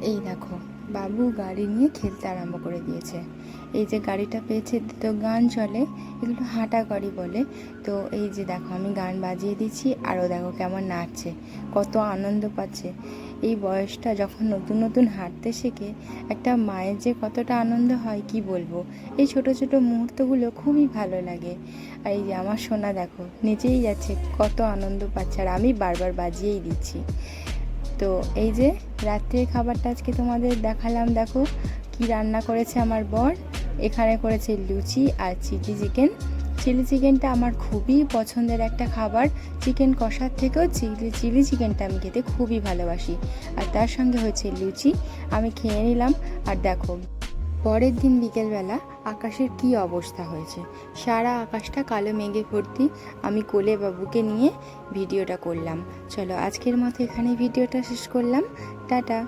এই দেখো, বাবু গাড়ি নিয়ে খেলতে আরম্ভ করে দিয়েছে। এই যে গাড়িটা পেয়েছে, তো গান চলে, এগুলো হাঁটা গাড়ি বলে। তো এই যে দেখো, আমি গান বাজিয়ে দিচ্ছি, আরও দেখো কেমন নাচছে, কত আনন্দ পাচ্ছে। এই বয়সটা যখন নতুন নতুন হাঁটতে শেখে, একটা মায়ের যে কতটা আনন্দ হয় কি বলবো। এই ছোট ছোট মুহূর্তগুলো খুবই ভালো লাগে। আর এই যে আমার সোনা দেখো নেচেই যাচ্ছে, কত আনন্দ পাচ্ছে, আর আমি বারবার বাজিয়েই দিচ্ছি। তো এই যে রাত্রের খাবারটা আজকে তোমাদের দেখালাম। দেখো কি রান্না করেছে আমার বর। এখানে করেছে লুচি আর চিলি চিকেন। চিলি চিকেনটা আমার খুবই পছন্দের একটা খাবার। চিকেন কষার থেকেও চিলি চিকেনটা আমি খেতে খুবই ভালোবাসি। আর তার সঙ্গে হয়েছে লুচি, আমি খেয়ে নিলাম। আর দেখো, পরের দিন বিকেলবেলা আকাশের কি অবস্থা হয়েছে, সারা আকাশটা কালো মেঘে ভর্তি। আমি কোলে বাবুকে নিয়ে ভিডিওটা করলাম। চলো আজকের মতো এখানে ভিডিওটা শেষ করলাম। টাটা।